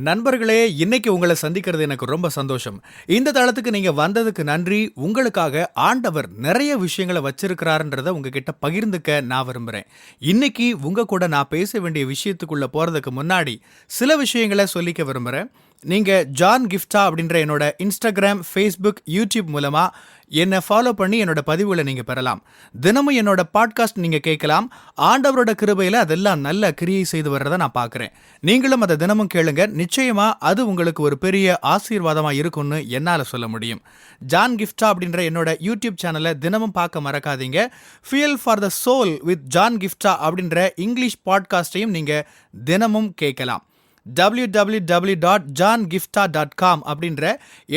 நண்பர்களே, இன்னைக்கு உங்கள சந்திக்கிறது எனக்கு ரொம்ப சந்தோஷம். இந்த தளத்துக்கு நீங்க வந்ததுக்கு நன்றி. உங்களுக்காக ஆண்டவர் நெறைய விஷயங்கள வச்சிருக்கிறாருன்றத உங்ககிட்ட பகிர்ந்துக்க நான் விரும்புறேன். இன்னைக்கு உங்க கூட நான் பேச வேண்டிய விஷயத்துக்குள்ள போறதுக்கு முன்னாடி, சில விஷயங்கள சொல்லிக்க விரும்புறேன். நீங்க ஜான் கிஃப்டா அப்படின்ற என்னோட Instagram, Facebook, YouTube மூலமா என்ன ஃபாலோ பண்ணி என்னோட பதிவுகள நீங்க பெறலாம். தினமும் என்னோட பாட்காஸ்ட் நீங்க கேட்கலாம். ஆண்டவரோட கிருபையில அதெல்லாம் நல்ல கிரியை செய்து வர்றத நான் பார்க்கிறேன். நீங்களும் அத தினமும் கேளுங்க. நிச்சயமா அது உங்களுக்கு ஒரு பெரிய ஆசீர்வாதமா இருக்கும்னு என்னால சொல்ல முடியும். ஜான் கிஃப்டா அப்படின்ற என்னோட யூடியூப் சேனலை தினமும் பார்க்க மறக்காதீங்க. Fuel for the soul with John Gifta அப்படின்ற இங்கிலீஷ் பாட்காஸ்டையும் நீங்க தினமும் கேட்கலாம். www.johngifta.com அப்படின்ற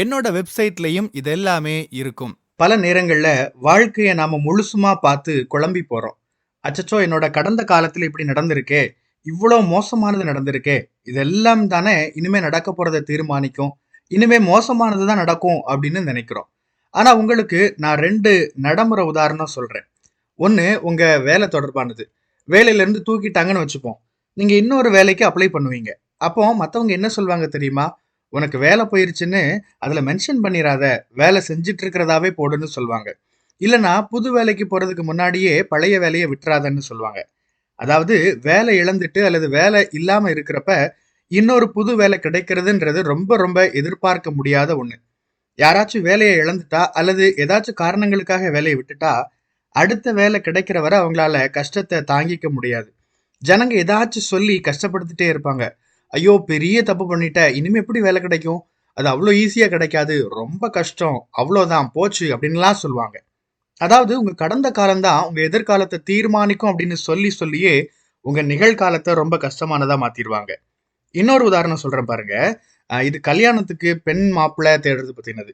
என்னோட வெப்சைட்லயும் இது எல்லாமே இருக்கும். பல நேரங்கள்ல வாழ்க்கையை நாம முழுசுமா பார்த்து குழம்பி போறோம். அச்சச்சோ, என்னோட கடந்த காலத்துல இப்படி நடந்திருக்கே, இவ்வளவு மோசமானது நடந்திருக்கே, இதெல்லாம் தானே இனிமே நடக்க போறதை தீர்மானிக்கும், இனிமே மோசமானது தான் நடக்கும் அப்படின்னு நினைக்கிறோம். ஆனா உங்களுக்கு நான் ரெண்டு நடைமுறை உதாரணம் சொல்றேன். ஒன்னு உங்க வேலை தொடர்பானது. வேலையில இருந்து தூக்கிட்டாங்கன்னு வச்சுப்போம். நீங்க இன்னொரு வேலைக்கு அப்ளை பண்ணுவீங்க. அப்போ மத்தவங்க என்ன சொல்வாங்க தெரியுமா? உனக்கு வேலை போயிருச்சுன்னு அதுல மென்ஷன் பண்ணிராத, வேலை செஞ்சுட்டு இருக்கிறதாவே போடுன்னு சொல்வாங்க. இல்லனா புது வேலைக்கு போறதுக்கு முன்னாடியே பழைய வேலையை விட்டுறாதன்னு சொல்லுவாங்க. அதாவது வேலை இழந்துட்டு அல்லது வேலை இல்லாம இருக்கிறப்ப இன்னொரு புது வேலை கிடைக்கிறதுன்றது ரொம்ப ரொம்ப எதிர்பார்க்க முடியாத ஒண்ணு. யாராச்சும் வேலையை இழந்துட்டா அல்லது ஏதாச்சும் காரணங்களுக்காக வேலையை விட்டுட்டா அடுத்த வேலை கிடைக்கிற வரை அவங்களால கஷ்டத்தை தாங்கிக்க முடியாது. ஜனங்க ஏதாச்சும் சொல்லி கஷ்டப்படுத்திட்டே இருப்பாங்க. ஐயோ, பெரிய தப்பு பண்ணிட்ட, இனிமே எப்படி வேலை கிடைக்கும், அது அவ்வளோ ஈஸியா கிடைக்காது, ரொம்ப கஷ்டம், அவ்வளோதான் போச்சு அப்படின்லாம் சொல்லுவாங்க. அதாவது உங்க கடந்த காலம்தான் உங்க எதிர்காலத்தை தீர்மானிக்கும் அப்படின்னு சொல்லி சொல்லியே உங்க நிகழ்காலத்தை ரொம்ப கஷ்டமானதா மாத்திடுவாங்க. இன்னொரு உதாரணம் சொல்றேன் பாருங்க. இது கல்யாணத்துக்கு பெண் மாப்பிள்ளை தேடுறது பத்தினது.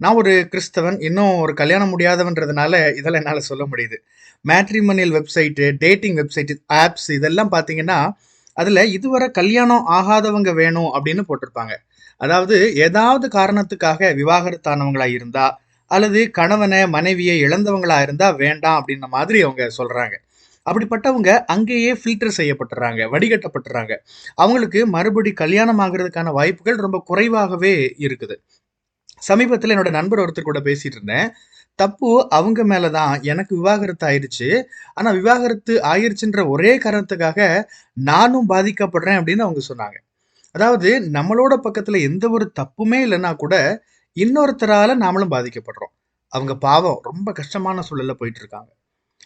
நான் ஒரு கிறிஸ்தவன், இன்னும் ஒரு கல்யாணம் முடியாதவன்றதுனால இதெல்லாம் என்னால சொல்ல முடியுது. Matrimonial website, dating website, apps இதெல்லாம் பார்த்தீங்கன்னா, அதுல இதுவரை கல்யாணம் ஆகாதவங்க வேணும் அப்படின்னு போட்டிருப்பாங்க. அதாவது ஏதாவது காரணத்துக்காக விவாகரத்தானவங்களா இருந்தா, அல்லது கணவனை மனைவியை இழந்தவங்களா இருந்தா வேண்டாம் அப்படின்ன மாதிரி அவங்க சொல்றாங்க. அப்படிப்பட்டவங்க அங்கேயே ஃபில்டர் செய்யப்பட்டுறாங்க, வடிகட்டப்பட்டுறாங்க. அவங்களுக்கு மறுபடி கல்யாணம் ஆகிறதுக்கான வாய்ப்புகள் ரொம்ப குறைவாகவே இருக்குது. சமீபத்துல என்னோட நண்பர் ஒருத்தர் கூட பேசிட்டு இருந்தேன். தப்பு அவங்க மேலதான், எனக்கு விவாகரத்து ஆயிருச்சு. ஆனா விவாகரத்து ஆயிருச்சுன்ற ஒரே காரணத்துக்காக நானும் பாதிக்கப்படுறேன் அப்படின்னு அவங்க சொன்னாங்க. அதாவது நம்மளோட பக்கத்துல எந்த ஒரு தப்புமே இல்லைன்னா கூட இன்னொருத்தரால நாமளும் பாதிக்கப்படுறோம். அவங்க பாவம் ரொம்ப கஷ்டமான சூழல்ல போயிட்டு இருக்காங்க.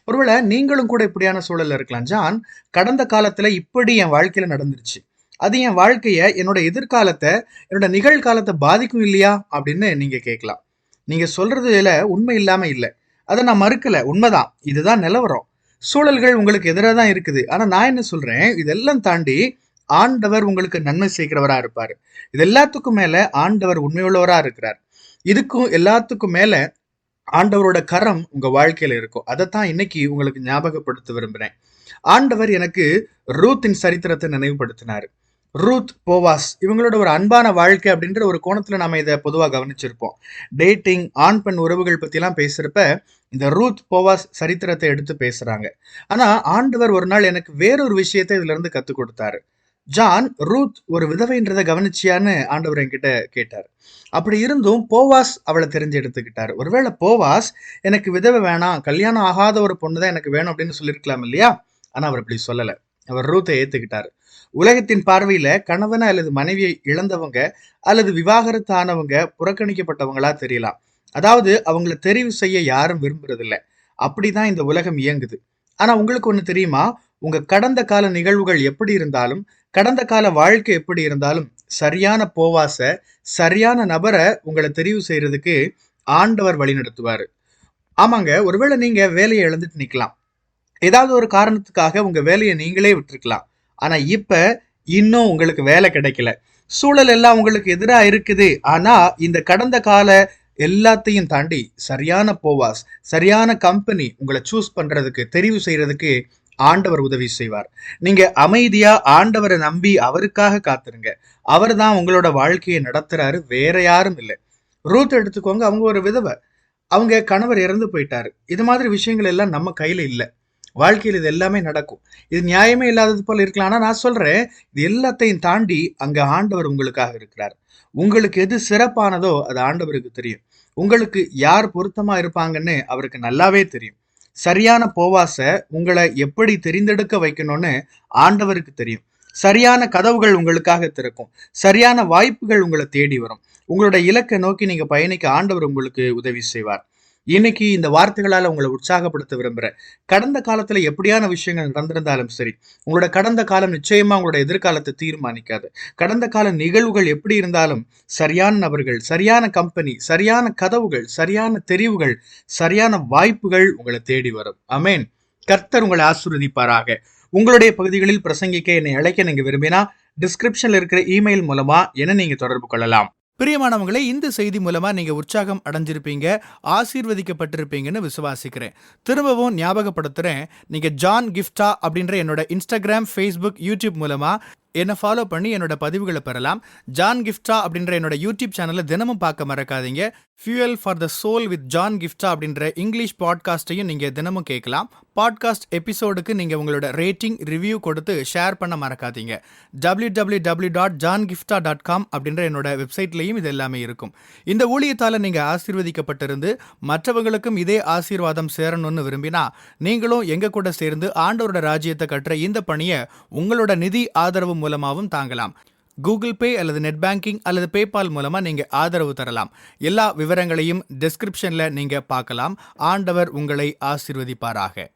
ஒருவேளை நீங்களும் கூட இப்படியான சூழல்ல இருக்கலாம். ஜான், கடந்த காலத்துல இப்படி என் வாழ்க்கையில நடந்துருச்சு, அது என் வாழ்க்கைய, என்னோட எதிர்காலத்தை, என்னோட நிகழ்காலத்தை பாதிக்கும் இல்லையா அப்படின்னு நீங்க கேட்கலாம். நீங்க சொல்றதுல உண்மை இல்லாம இல்ல. அதை நான் மறுக்கல, உண்மைதான். இதுதான் நிலவரம். சூழல்கள் உங்களுக்கு எதிராக தான் இருக்குது. ஆனா நான் என்ன சொல்றேன், இதெல்லாம் தாண்டி ஆண்டவர் உங்களுக்கு நன்மை செய்கிறவரா இருப்பாரு. இது எல்லாத்துக்கும் மேல ஆண்டவர் உண்மையுள்ளவரா இருக்கிறார். இதுக்கும் எல்லாத்துக்கும் மேல ஆண்டவரோட கரம் உங்க வாழ்க்கையில இருக்கும். அதைத்தான் இன்னைக்கு உங்களுக்கு ஞாபகப்படுத்த விரும்புறேன். ஆண்டவர் எனக்கு ரூத்தின் சரித்திரத்தை நினைவுபடுத்தினாரு. ரூத், போவாஸ் இவங்களோட ஒரு அன்பான வாழ்க்கை அப்படின்ற ஒரு கோணத்துல நாம இதை பொதுவா கவனிச்சிருப்போம். டேட்டிங், ஆண் பெண் உறவுகள் பத்தி எல்லாம் பேசுறப்ப இந்த ரூத் போவாஸ் சரித்திரத்தை எடுத்து பேசுறாங்க. ஆனா ஆண்டவர் ஒரு நாள் எனக்கு வேறொரு விஷயத்தை இதுல இருந்து கத்துக் கொடுத்தாரு. ஜான், ரூத் ஒரு விதவைன்றதை கவனிச்சியான்னு ஆண்டவர் என்கிட்ட கேட்டார். அப்படி இருந்தும் போவாஸ் அவளை தெரிஞ்சு எடுத்துக்கிட்டாரு. ஒருவேளை போவாஸ் எனக்கு விதவை வேணாம், கல்யாணம் ஆகாத ஒரு பொண்ணு தான் எனக்கு வேணும் அப்படின்னு சொல்லியிருக்கலாம் இல்லையா? ஆனா அவர் அப்படி சொல்லல. அவர் ரூத்தை ஏத்துக்கிட்டாரு. உலகத்தின் பார்வையில கணவனை அல்லது மனைவியை இழந்தவங்க அல்லது விவாகரத்து ஆனவங்க புறக்கணிக்கப்பட்டவங்களா தெரியலாம். அதாவது அவங்கள தெரிவு செய்ய யாரும் விரும்புறது இல்ல. அப்படிதான் இந்த உலகம் இயங்குது. ஆனா உங்களுக்கு ஒண்ணு தெரியுமா? உங்க கடந்த கால நிகழ்வுகள் எப்படி இருந்தாலும், கடந்த கால வாழ்க்கை எப்படி இருந்தாலும், சரியான போவாச, சரியான நபரை உங்களை தெரிவு செய்யறதுக்கு ஆண்டவர் வழி நடத்துவாரு. ஆமாங்க, ஒருவேளை நீங்க வேலையை இழந்துட்டு நிக்கலாம். ஏதாவது ஒரு காரணத்துக்காக உங்க வேலையை நீங்களே விட்டுருக்கலாம். ஆனா இப்ப இன்னும் உங்களுக்கு வேலை கிடைக்கல. சூழல் எல்லாம் உங்களுக்கு எதிரா இருக்குது. ஆனா இந்த கடந்த கால எல்லாத்தையும் தாண்டி சரியான போவாஸ், சரியான கம்பெனி உங்களை சூஸ் பண்றதுக்கு, தெரிவு செய்யறதுக்கு ஆண்டவர் உதவி செய்வார். நீங்க அமைதியா ஆண்டவரை நம்பி அவருக்காக காத்துருங்க. அவர் தான் உங்களோட வாழ்க்கையை நடத்துறாரு, வேற யாரும் இல்லை. ரூத் எடுத்துக்கோங்க, அவங்க ஒரு விதவை. அவங்க கணவர் இறந்து போயிட்டாரு. இது மாதிரி விஷயங்கள் எல்லாம் நம்ம கையில இல்ல. வாழ்க்கையில் இது எல்லாமே நடக்கும். இது நியாயமே இல்லாதது போல இருக்கலாம். ஆனா நான் சொல்றேன், இது எல்லாத்தையும் தாண்டி அங்க ஆண்டவர் உங்களுக்காக இருக்கிறார். உங்களுக்கு எது சிறப்பானதோ அது ஆண்டவருக்கு தெரியும். உங்களுக்கு யார் பொருத்தமா இருப்பாங்கன்னு அவருக்கு நல்லாவே தெரியும். சரியான போவாச உங்களை எப்படி தெரிந்தெடுக்க வைக்கணும்னு ஆண்டவருக்கு தெரியும். சரியான கதவுகள் உங்களுக்காக திறக்கும். சரியான வாய்ப்புகள் உங்களை தேடி வரும். உங்களோட இலக்கை நோக்கி நீங்க பயணிக்க ஆண்டவர் உங்களுக்கு உதவி செய்வார். இன்னைக்கு இந்த வார்த்தைகளால உங்களை உற்சாகப்படுத்த விரும்புறேன். கடந்த காலத்துல எப்படியான விஷயங்கள் நடந்திருந்தாலும் சரி, உங்களோட கடந்த காலம் நிச்சயமா உங்களோட எதிர்காலத்தை தீர்மானிக்காது. கடந்த கால நிகழ்வுகள் எப்படி இருந்தாலும் சரியான நபர்கள், சரியான கம்பெனி, சரியான கதவுகள், சரியான தெரிவுகள், சரியான வாய்ப்புகள் உங்களை தேடி வரும். ஆமென். கர்த்தர் உங்களை ஆசீர்வதிப்பாராக. உங்களுடைய பகுதிகளில் பிரசங்கிக்க என்னை அழைக்க நீங்க விரும்பினா டிஸ்கிரிப்ஷன்ல இருக்கிற இமெயில் மூலமா என்ன நீங்க தொடர்பு கொள்ளலாம். பிரியமானவங்களே, இந்த செய்தி மூலமா நீங்க உற்சாகம் அடைஞ்சிருப்பீங்க, ஆசீர்வதிக்கப்பட்டிருப்பீங்கன்னு விசுவாசிக்கிறேன். திரும்பவும் ஞாபகப்படுத்துறேன், நீங்க ஜான் கிஃப்டா அப்படின்ற என்னோட இன்ஸ்டாகிராம், ஃபேஸ்புக், யூடியூப் மூலமா என்னை ஃபாலோ பண்ணி என்னோட பதிவுகளை பெறலாம். ஜான் கிஃப்டா அப்படின்ற என்னோட யூடியூப் சேனலை தினமும் பார்க்க மறக்காதீங்க. Fuel for the soul with John Gifta அப்படின்ற இங்கிலீஷ் பாட்காஸ்டையும் நீங்கள் தினமும் கேட்கலாம். பாட்காஸ்ட் எபிசோடுக்கு நீங்கள் உங்களோட ரேட்டிங், ரிவ்யூ கொடுத்து ஷேர் பண்ண மறக்காதீங்க. www.johngifta.com அப்படின்ற என்னோட வெப்சைட்லையும் இது எல்லாமே இருக்கும். இந்த ஊழியத்தால் நீங்கள் ஆசீர்வதிக்கப்பட்டிருந்து மற்றவங்களுக்கும் இதே ஆசீர்வாதம் சேரணும்னு விரும்பினா நீங்களும் எங்க கூட சேர்ந்து ஆண்டவரோட ராஜ்யத்தை கட்டுற இந்த பணியை உங்களோட நிதி ஆதரவு மூலமாகவும் தாங்கலாம். கூகுள் பே அல்லது நெட் பேங்கிங் அல்லது பேபால் மூலமா நீங்க ஆதரவு தரலாம். எல்லா விவரங்களையும் டிஸ்கிரிப்ஷன்ல நீங்க பார்க்கலாம். ஆண்டவர் உங்களை ஆசீர்வதிப்பாராக.